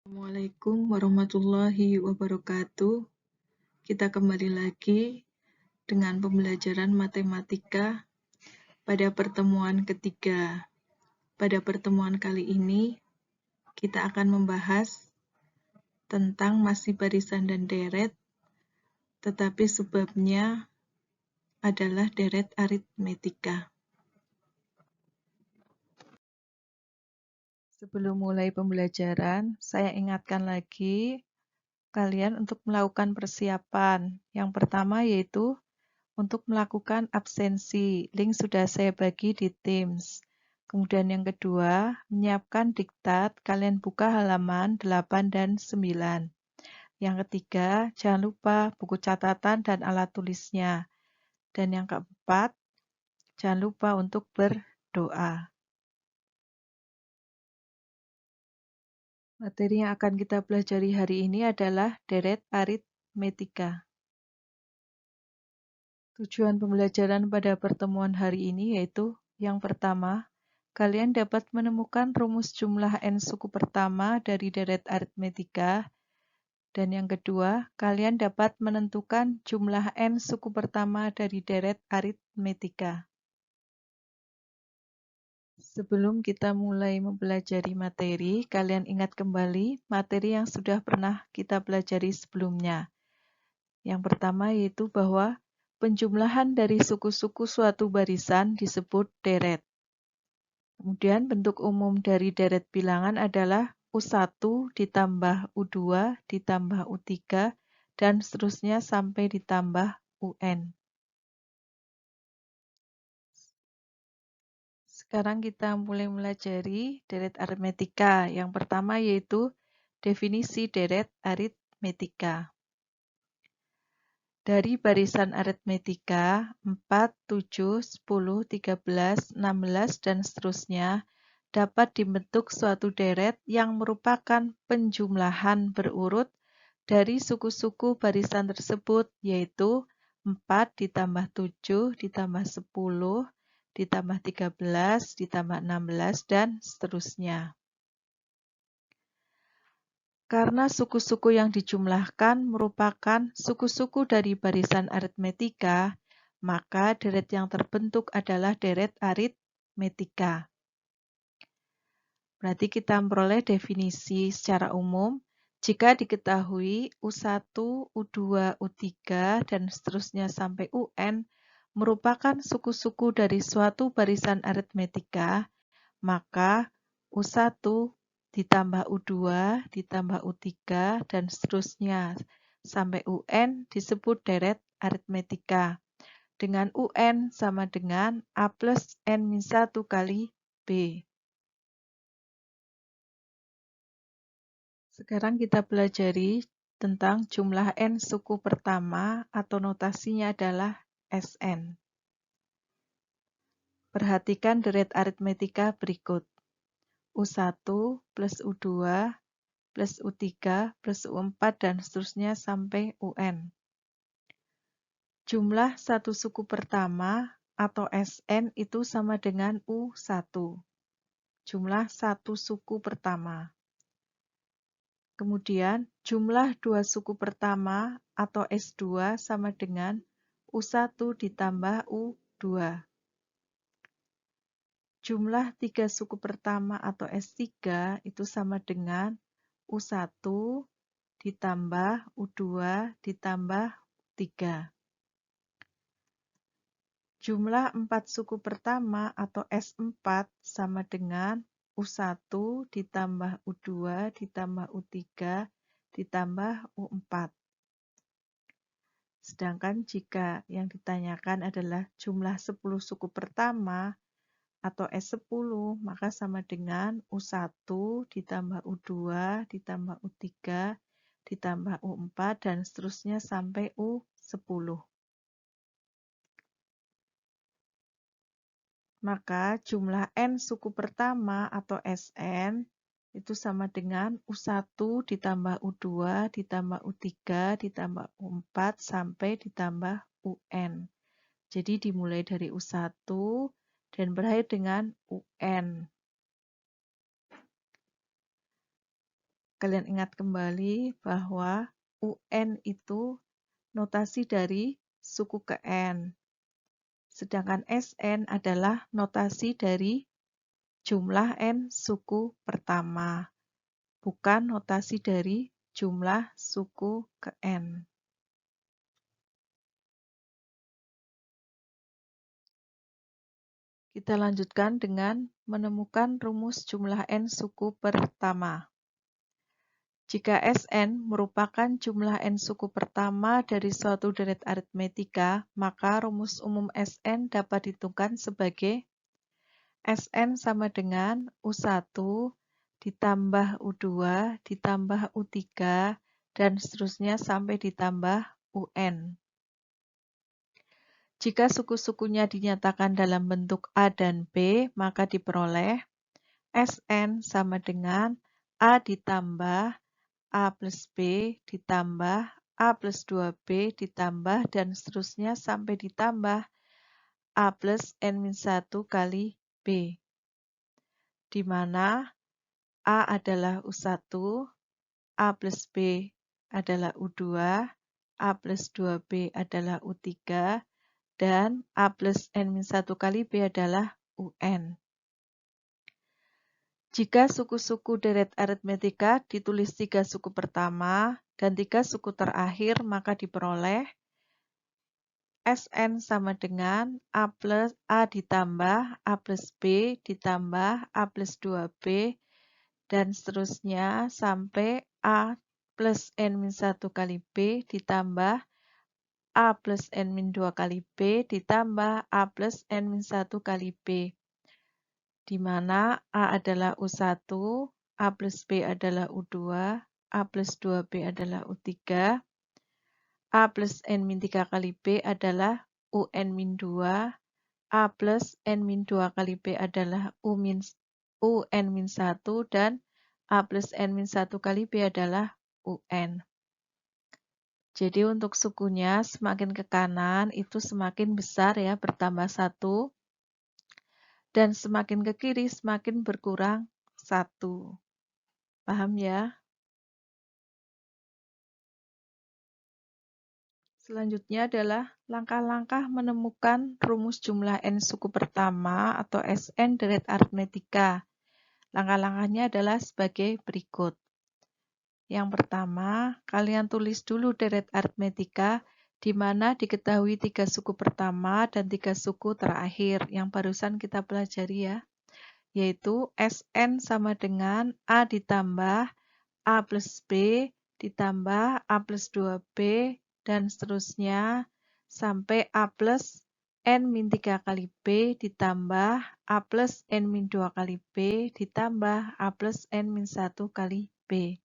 Assalamualaikum warahmatullahi wabarakatuh. Kita kembali lagi dengan pembelajaran matematika pada pertemuan ketiga. Pada pertemuan kali ini, kita akan membahas tentang masih barisan dan deret, tetapi sebabnya adalah deret aritmetika. Sebelum mulai pembelajaran, saya ingatkan lagi kalian untuk melakukan persiapan. Yang pertama yaitu untuk melakukan absensi. Link sudah saya bagi di Teams. Kemudian yang kedua, menyiapkan diktat. Kalian buka halaman 8 dan 9. Yang ketiga, jangan lupa buku catatan dan alat tulisnya. Dan yang keempat, jangan lupa untuk berdoa. Materi yang akan kita pelajari hari ini adalah deret aritmetika. Tujuan pembelajaran pada pertemuan hari ini yaitu yang pertama, kalian dapat menemukan rumus jumlah n suku pertama dari deret aritmetika. Dan yang kedua, kalian dapat menentukan jumlah n suku pertama dari deret aritmetika. Sebelum kita mulai mempelajari materi, kalian ingat kembali materi yang sudah pernah kita pelajari sebelumnya. Yang pertama yaitu bahwa penjumlahan dari suku-suku suatu barisan disebut deret. Kemudian bentuk umum dari deret bilangan adalah U1 ditambah U2 ditambah U3 dan seterusnya sampai ditambah UN. Sekarang kita mulai mempelajari deret aritmetika. Yang pertama yaitu definisi deret aritmetika. Dari barisan aritmetika 4, 7, 10, 13, 16, dan seterusnya dapat dibentuk suatu deret yang merupakan penjumlahan berurut dari suku-suku barisan tersebut, yaitu 4 ditambah 7 ditambah 10 ditambah 13 ditambah 16 dan seterusnya. Karena suku-suku yang dijumlahkan merupakan suku-suku dari barisan aritmetika, maka deret yang terbentuk adalah deret aritmetika. Berarti kita memperoleh definisi secara umum. Jika diketahui U1, U2, U3, dan seterusnya sampai UN merupakan suku-suku dari suatu barisan aritmetika, maka U1 ditambah U2 ditambah U3 dan seterusnya sampai UN disebut deret aritmetika. Dengan UN sama dengan A plus N-1 kali B. Sekarang kita pelajari tentang jumlah N suku pertama atau notasinya adalah Sn. Perhatikan deret aritmetika berikut. U1 plus U2 plus U3 plus U4 dan seterusnya sampai UN. Jumlah satu suku pertama atau Sn itu sama dengan U1. Jumlah satu suku pertama. Kemudian, jumlah dua suku pertama atau S2 sama dengan U1 ditambah U2. Jumlah tiga suku pertama atau S3 itu sama dengan U1 ditambah U2 ditambah U3. Jumlah 4 suku pertama atau S4 sama dengan U1 ditambah U2 ditambah U3 ditambah U4. Sedangkan jika yang ditanyakan adalah jumlah 10 suku pertama atau S10, maka sama dengan U1 ditambah U2 ditambah U3 ditambah U4 dan seterusnya sampai U10. Maka jumlah N suku pertama atau Sn itu sama dengan U1 ditambah U2 ditambah U3 ditambah U4 sampai ditambah UN. Jadi dimulai dari U1 dan berakhir dengan UN. kalian ingat kembali bahwa UN itu notasi dari suku ke N. Sedangkan SN adalah notasi dari jumlah N suku pertama, bukan notasi dari jumlah suku ke N. Kita lanjutkan dengan menemukan rumus jumlah N suku pertama. Jika Sn merupakan jumlah N suku pertama dari suatu deret aritmetika, maka rumus umum Sn dapat ditentukan sebagai Sn sama dengan U1 ditambah U2 ditambah U3 dan seterusnya sampai ditambah UN. Jika suku-sukunya dinyatakan dalam bentuk A dan B, maka diperoleh Sn sama dengan A ditambah A plus B ditambah A plus 2B ditambah dan seterusnya sampai ditambah A plus N-1 kali B. Di mana A adalah U1, A plus B adalah U2, A plus 2B adalah U3, dan A plus N-1 kali B adalah UN. Jika suku-suku deret aritmetika ditulis 3 suku pertama dan 3 suku terakhir, maka diperoleh Sn sama dengan A plus A ditambah A plus B ditambah A plus 2B dan seterusnya sampai A plus N-1 kali B ditambah A plus N-2 kali B ditambah A plus N-1 kali B. Di mana A adalah U1, A plus B adalah U2, A plus 2B adalah U3, A plus N-3 kali B adalah UN-2, A plus N-2 kali B adalah UN-1, dan A plus N-1 kali B adalah UN. Jadi untuk sukunya semakin ke kanan itu semakin besar ya, bertambah 1. Dan semakin ke kiri semakin berkurang 1. Paham ya? Selanjutnya adalah langkah-langkah menemukan rumus jumlah N suku pertama atau Sn deret aritmetika. Langkah-langkahnya adalah sebagai berikut. Yang pertama, kalian tulis dulu deret aritmetika di mana diketahui 3 suku pertama dan 3 suku terakhir yang barusan kita pelajari ya, yaitu Sn sama dengan A ditambah A plus B ditambah A plus 2B dan seterusnya sampai A plus N-3 kali B ditambah A plus N-2 kali B ditambah A plus N-1 kali B.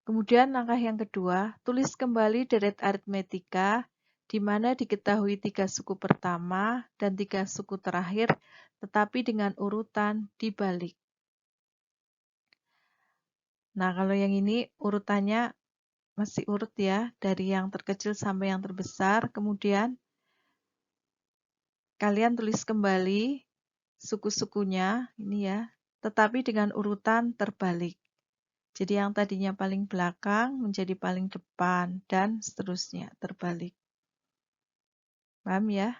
Kemudian langkah yang kedua, tulis kembali deret aritmetika di mana diketahui 3 suku pertama dan 3 suku terakhir tetapi dengan urutan dibalik. Nah, kalau yang ini urutannya masih urut ya, dari yang terkecil sampai yang terbesar. Kemudian kalian tulis kembali suku-sukunya, ini ya, tetapi dengan urutan terbalik. Jadi yang tadinya paling belakang menjadi paling depan, dan seterusnya, terbalik. Paham ya?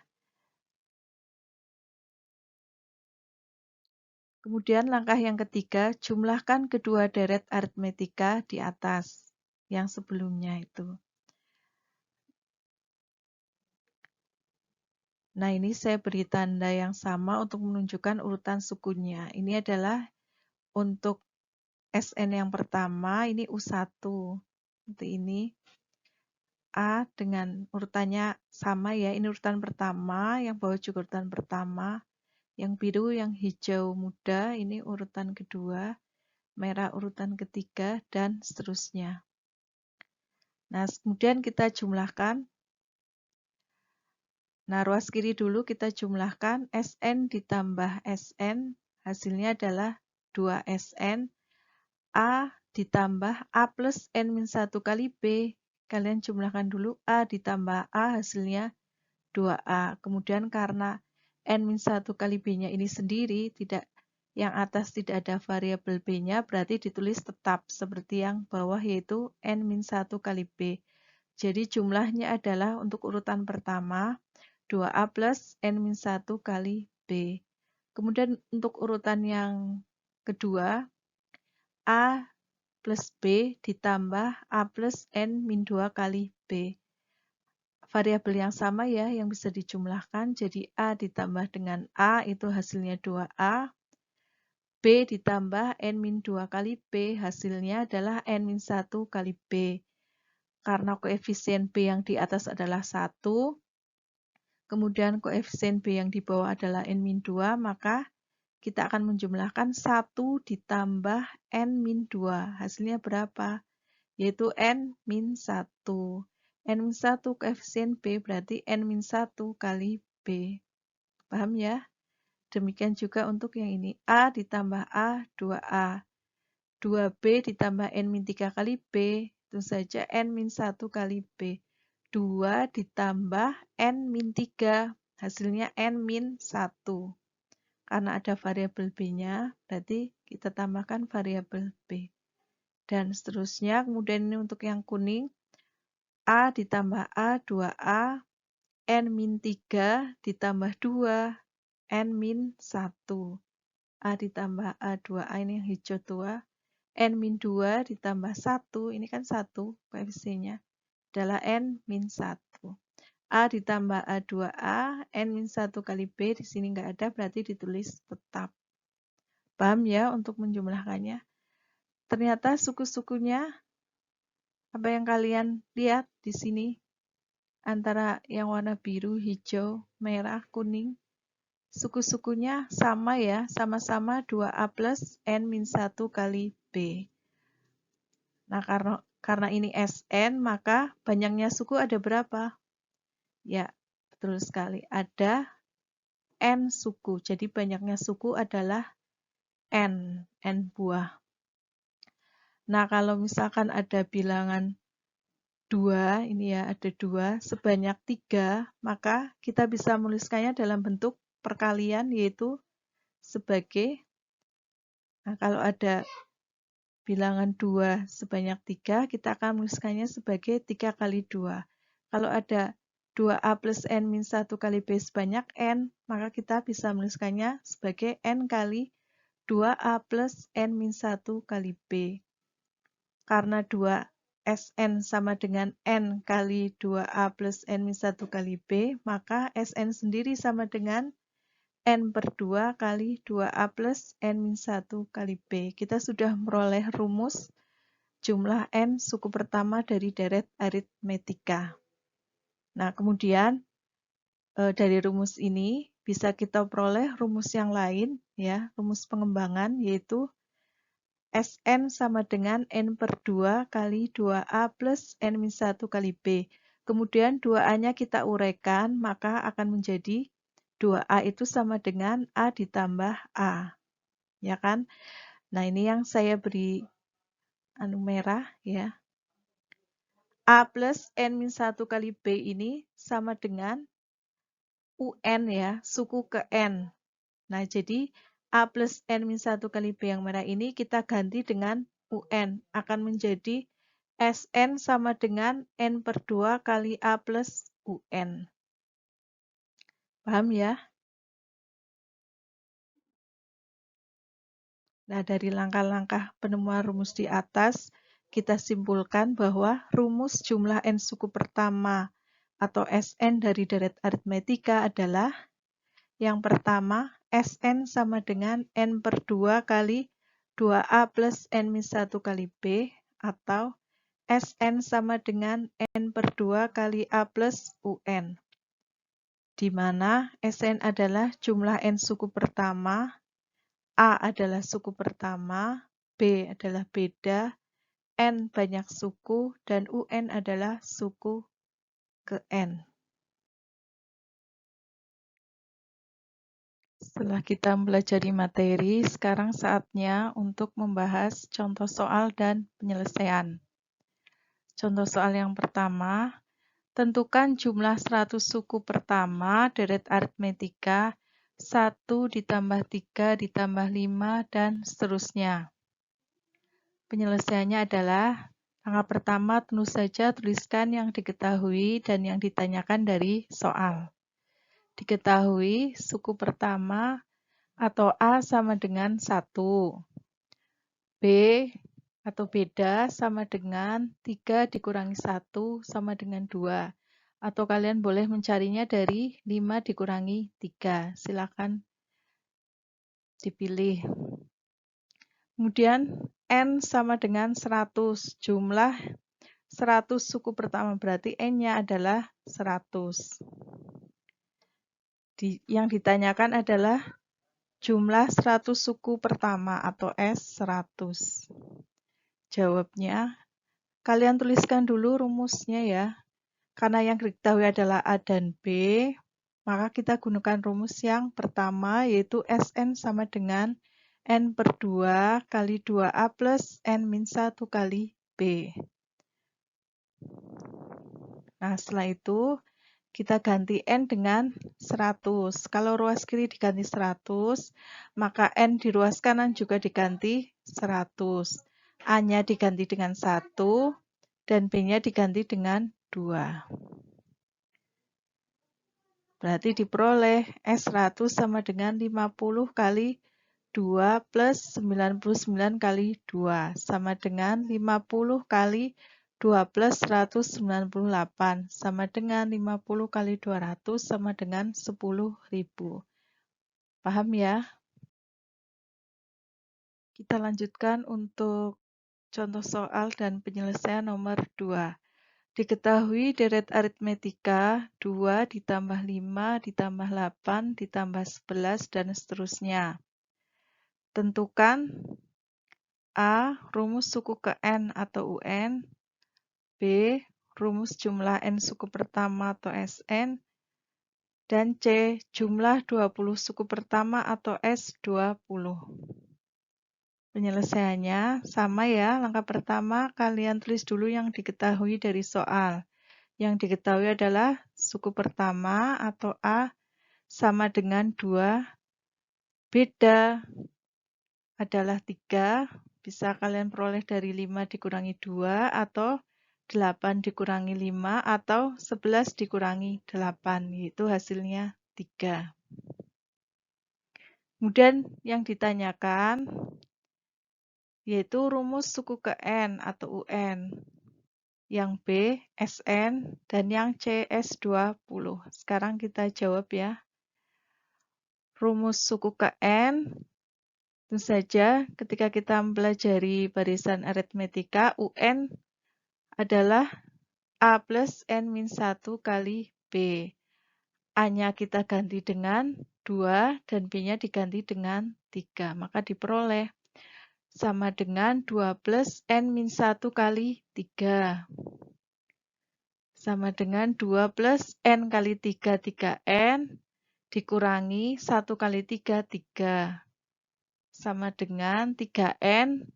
Kemudian langkah yang ketiga, jumlahkan kedua deret aritmetika di atas, yang sebelumnya itu. Nah, ini saya beri tanda yang sama untuk menunjukkan urutan sukunya. Ini adalah untuk Sn yang pertama, ini U1. Seperti ini. A dengan urutannya sama ya. Ini urutan pertama, yang bawah juga urutan pertama. Yang biru, yang hijau muda, ini urutan kedua. Merah urutan ketiga, dan seterusnya. Nah, kemudian kita jumlahkan. Nah, ruas kiri dulu kita jumlahkan Sn ditambah Sn, hasilnya adalah 2Sn. A ditambah A plus N-1 kali B. Kalian jumlahkan dulu A ditambah A, hasilnya 2A. Kemudian karena N-1 kali B-nya ini sendiri, tidak Yang atas tidak ada variabel B-nya, berarti ditulis tetap seperti yang bawah, yaitu N-1 kali B. Jadi jumlahnya adalah untuk urutan pertama 2A plus N-1 kali B. Kemudian untuk urutan yang kedua, A plus B ditambah A plus N-2 kali B. Variabel yang sama ya, yang bisa dijumlahkan. Jadi A ditambah dengan A itu hasilnya 2A. B ditambah N-2 kali B hasilnya adalah N-1 kali B. Karena koefisien B yang di atas adalah 1, kemudian koefisien B yang di bawah adalah N-2, maka kita akan menjumlahkan 1 ditambah N-2. Hasilnya berapa? Yaitu N-1. N-1 koefisien B berarti N-1 kali B. Paham ya? Demikian juga untuk yang ini. A ditambah A, 2A. 2B ditambah N-3 kali B, itu saja N-1 kali B. 2 ditambah N-3, hasilnya N-1. Karena ada variabel B-nya, berarti kita tambahkan variabel B. Dan seterusnya, kemudian ini untuk yang kuning, A ditambah A, 2A, N-3 ditambah 2, N-1. A ditambah A, 2A ini yang hijau tua. N-2 ditambah 1, ini kan 1 koefisiennya, adalah N-1. A ditambah A, 2A, N-1 kali B, di sini nggak ada, berarti ditulis tetap. Paham ya untuk menjumlahkannya? Ternyata suku-sukunya, apa yang kalian lihat di sini, antara yang warna biru, hijau, merah, kuning, suku-sukunya sama ya, sama-sama 2A plus N-1 kali B. Nah, karena ini Sn, maka banyaknya suku ada berapa? Ya, betul sekali. Ada N suku. Jadi banyaknya suku adalah N buah. Nah, kalau misalkan ada bilangan 2, ini ya ada 2, sebanyak 3, maka kita bisa menuliskannya dalam bentuk perkalian, yaitu sebagai, nah kalau ada bilangan 2 sebanyak 3, kita akan menuliskannya sebagai 3 kali 2. Kalau ada 2A plus N-1 kali B sebanyak N, maka kita bisa menuliskannya sebagai N kali 2A plus N-1 kali B. Karena 2 Sn sama dengan N kali 2A plus N-1 kali B, maka Sn sendiri sama dengan N per 2 kali 2A plus N-1 kali B. Kita sudah meroleh rumus jumlah N suku pertama dari deret aritmetika. Nah, kemudian dari rumus ini bisa kita peroleh rumus yang lain, ya, rumus pengembangan, yaitu Sn sama dengan N per 2 kali 2A plus N-1 kali B. Kemudian 2A-nya kita uraikan, maka akan menjadi 2A itu sama dengan A ditambah A. Ya kan? Nah, ini yang saya beri merah, ya. A plus N-1 kali B ini sama dengan UN ya, suku ke N. Nah, jadi A plus N-1 kali B yang merah ini kita ganti dengan UN. Akan menjadi Sn sama dengan N per 2 kali A plus UN. Paham ya? Nah, dari langkah-langkah penemuan rumus di atas, kita simpulkan bahwa rumus jumlah N suku pertama atau Sn dari deret aritmetika adalah yang pertama, Sn sama dengan N per 2 kali 2A plus N-1 kali B, atau Sn sama dengan N per 2 kali A plus UN. Di mana Sn adalah jumlah N suku pertama, A adalah suku pertama, B adalah beda, N banyak suku, dan UN adalah suku ke N. Setelah kita mempelajari materi, sekarang saatnya untuk membahas contoh soal dan penyelesaian. Contoh soal yang pertama, tentukan jumlah 100 suku pertama deret aritmetika 1 ditambah 3 ditambah 5, dan seterusnya. Penyelesaiannya adalah, langkah pertama tentu saja tuliskan yang diketahui dan yang ditanyakan dari soal. Diketahui suku pertama atau A sama dengan 1. B atau beda sama dengan 3 dikurangi 1 sama dengan 2. Atau kalian boleh mencarinya dari 5 dikurangi 3. Silakan dipilih. Kemudian N sama dengan 100. Jumlah 100 suku pertama, berarti N-nya adalah 100. Yang ditanyakan adalah jumlah 100 suku pertama atau S100. Jawabnya, kalian tuliskan dulu rumusnya ya. Karena yang diketahui adalah A dan B, maka kita gunakan rumus yang pertama, yaitu Sn sama dengan N per 2 kali 2A plus N min 1 kali B. Nah, setelah itu kita ganti N dengan 100. Kalau ruas kiri diganti 100, maka N di ruas kanan juga diganti 100. A-nya diganti dengan 1, dan B-nya diganti dengan 2. Berarti diperoleh S100 sama dengan 50 kali 2 plus 99 kali 2, sama dengan 50 kali 2 plus 198, sama dengan 50 kali 200, sama dengan 10.000. Paham ya? Kita lanjutkan untuk contoh soal dan penyelesaian nomor 2. Diketahui deret aritmetika 2 ditambah 5 ditambah 8 ditambah 11 dan seterusnya. Tentukan A. Rumus suku ke N atau UN. B. Rumus jumlah N suku pertama atau Sn. Dan C. Jumlah 20 suku pertama atau S20. Penyelesaiannya sama ya. Langkah pertama kalian tulis dulu yang diketahui dari soal. Yang diketahui adalah suku pertama atau A sama dengan 2. Beda adalah 3. Bisa kalian peroleh dari 5 dikurangi 2 atau 8 dikurangi 5 atau 11 dikurangi 8, yaitu hasilnya 3. Kemudian yang ditanyakan yaitu rumus suku ke N atau UN. Yang B, Sn, dan yang C, S20. Sekarang kita jawab ya. Rumus suku ke N, tentu saja ketika kita mempelajari barisan aritmetika, UN adalah A plus N min 1 kali B. A-nya kita ganti dengan 2 dan B-nya diganti dengan 3. Maka diperoleh sama dengan 2 plus N min 1 kali 3. Sama dengan 2 plus N kali 3, 3N, dikurangi 1 kali 3, 3. Sama dengan 3N,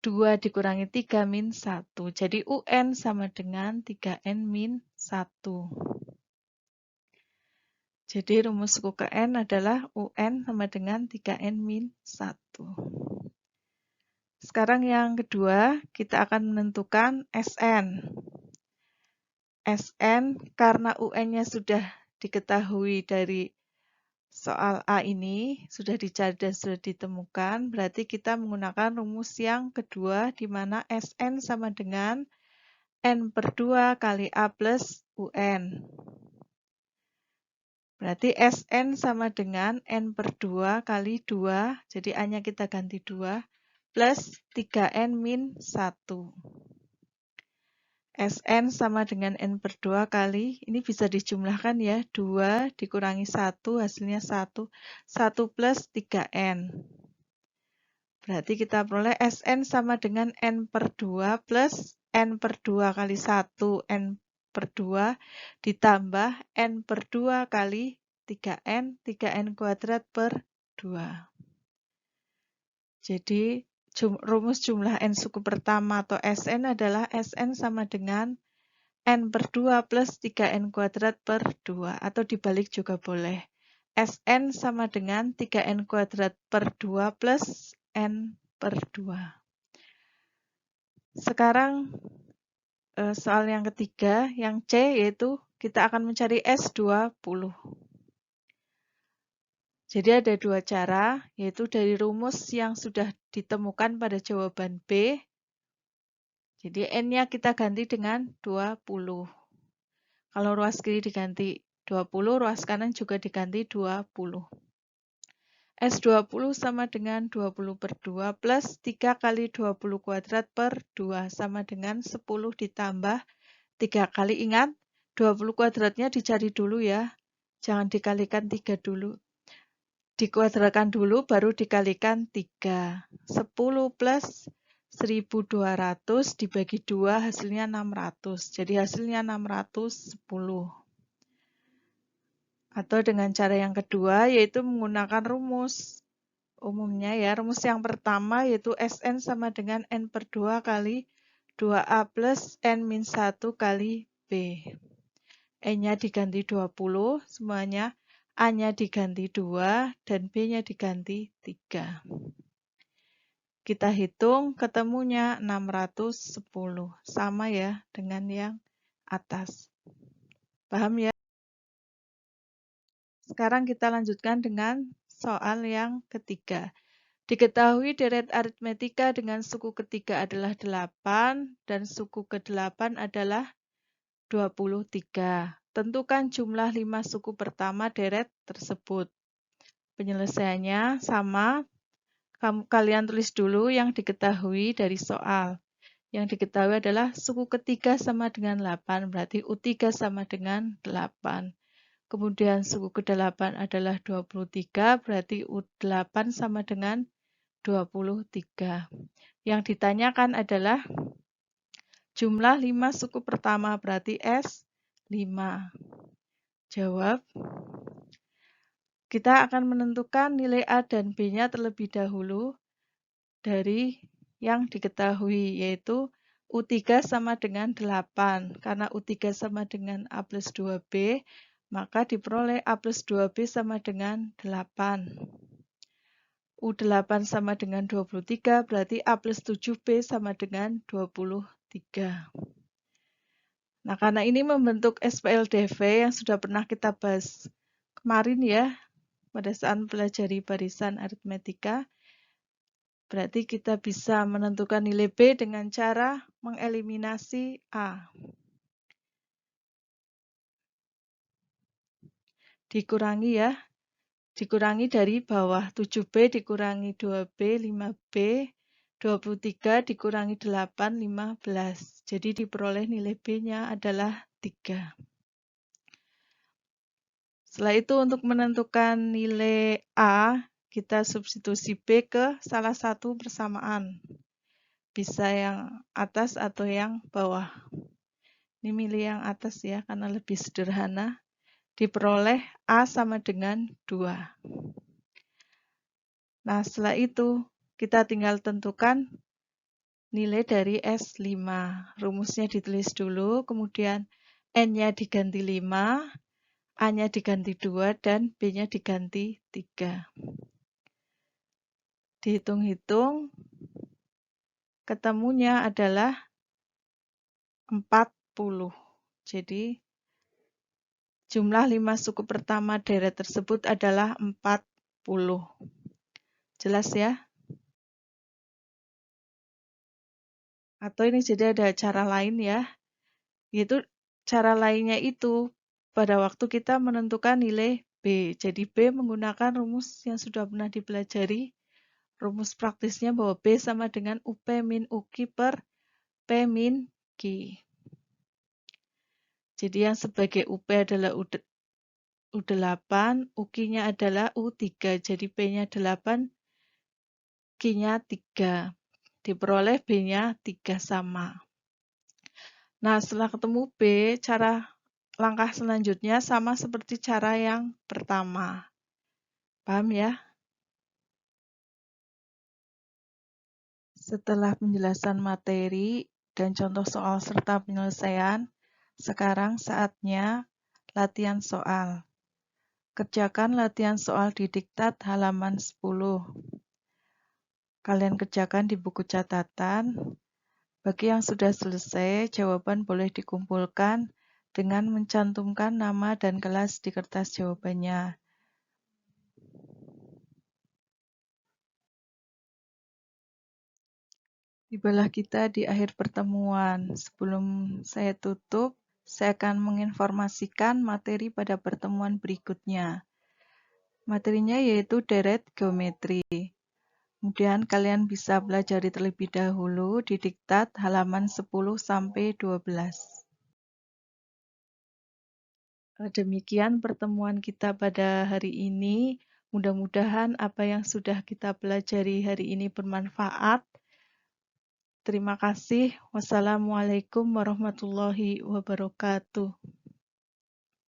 2 dikurangi 3 min 1. Jadi UN sama dengan 3N min 1. Jadi rumus suku ke N adalah UN sama dengan 3N min 1. Sekarang yang kedua, kita akan menentukan Sn. Sn karena UN-nya sudah diketahui dari soal A ini, sudah dicari dan sudah ditemukan, berarti kita menggunakan rumus yang kedua, di mana Sn sama dengan N per 2 kali A plus UN. Berarti Sn sama dengan N per 2 kali 2, jadi A-nya kita ganti 2, plus 3N min 1. Sn sama dengan N per 2 kali, ini bisa dijumlahkan ya, 2 dikurangi 1, hasilnya 1. 1 plus 3N. Berarti kita peroleh Sn sama dengan N per 2 plus N per 2 kali 1, N per 2, ditambah N per 2 kali 3N, 3N kuadrat per 2. Jadi, rumus jumlah N suku pertama atau Sn adalah Sn sama dengan N per 2 plus 3N kuadrat per 2, atau dibalik juga boleh. Sn sama dengan 3n kuadrat per 2 plus n per 2. Sekarang soal yang ketiga, yang C, yaitu kita akan mencari S20. Jadi ada dua cara, yaitu dari rumus yang sudah ditemukan pada jawaban B. Jadi N-nya kita ganti dengan 20. Kalau ruas kiri diganti 20, ruas kanan juga diganti 20. S20 sama dengan 20 per 2 plus 3 kali 20 kuadrat per 2 sama dengan 10 ditambah 3 kali. Ingat, 20 kuadratnya dicari dulu ya. Jangan dikalikan 3 dulu. Dikuadratkan dulu, baru dikalikan 3. 10 plus 1200 dibagi 2 hasilnya 600. Jadi hasilnya 610. Atau dengan cara yang kedua, yaitu menggunakan rumus umumnya ya. Rumus yang pertama yaitu Sn sama dengan N per 2 kali 2A plus N min 1 kali B. N-nya diganti 20 semuanya. A-nya diganti 2, dan B-nya diganti 3. Kita hitung, ketemunya 610. Sama ya dengan yang atas. Paham ya? Sekarang kita lanjutkan dengan soal yang ketiga. Diketahui deret aritmetika dengan suku ketiga adalah 8, dan suku ke-8 adalah 23. Tentukan jumlah 5 suku pertama deret tersebut. Penyelesaiannya sama, kalian tulis dulu yang diketahui dari soal. Yang diketahui adalah suku ketiga sama dengan 8, berarti U3 sama dengan 8. Kemudian suku ke-8 adalah 23, berarti U8 sama dengan 23. Yang ditanyakan adalah jumlah 5 suku pertama, berarti S5. Jawab. Kita akan menentukan nilai A dan B-nya terlebih dahulu dari yang diketahui, yaitu U3 sama dengan 8. Karena U3 sama dengan A plus 2B, maka diperoleh A plus 2B sama dengan 8. U8 sama dengan 23, berarti A plus 7B sama dengan 23. Nah, karena ini membentuk SPLDV yang sudah pernah kita bahas kemarin ya, pada saat mempelajari barisan aritmetika, berarti kita bisa menentukan nilai B dengan cara mengeliminasi A. Dikurangi ya, dikurangi dari bawah 7B dikurangi 2B, 5B, 23 dikurangi 8, 15. Jadi diperoleh nilai B-nya adalah 3. Setelah itu untuk menentukan nilai A, kita substitusi B ke salah satu persamaan. Bisa yang atas atau yang bawah. Ini milih yang atas ya, karena lebih sederhana. Diperoleh A sama dengan 2. Nah, setelah itu kita tinggal tentukan nilai dari S5. Rumusnya ditulis dulu, kemudian N-nya diganti 5, A-nya diganti 2, dan B-nya diganti 3. Dihitung-hitung, ketemunya adalah 40. Jadi, jumlah 5 suku pertama deret tersebut adalah 40. Jelas ya? Atau ini jadi ada cara lain ya, yaitu cara lainnya itu pada waktu kita menentukan nilai B. Jadi B menggunakan rumus yang sudah pernah dipelajari, rumus praktisnya bahwa B sama dengan UP min UQ per P min Q. Jadi yang sebagai UP adalah U8, UQ-nya adalah U3, jadi P-nya 8, Q-nya 3. Diperoleh B-nya 3 sama. Nah, setelah ketemu B, langkah selanjutnya sama seperti cara yang pertama. Paham ya? Setelah penjelasan materi dan contoh soal serta penyelesaian, sekarang saatnya latihan soal. Kerjakan latihan soal di diktat halaman 10. Kalian kerjakan di buku catatan. Bagi yang sudah selesai, jawaban boleh dikumpulkan dengan mencantumkan nama dan kelas di kertas jawabannya. Tibalah kita di akhir pertemuan. Sebelum saya tutup, saya akan menginformasikan materi pada pertemuan berikutnya. Materinya yaitu deret geometri. Kemudian kalian bisa pelajari terlebih dahulu di diktat halaman 10-12. Demikian pertemuan kita pada hari ini. Mudah-mudahan apa yang sudah kita pelajari hari ini bermanfaat. Terima kasih. Wassalamualaikum warahmatullahi wabarakatuh.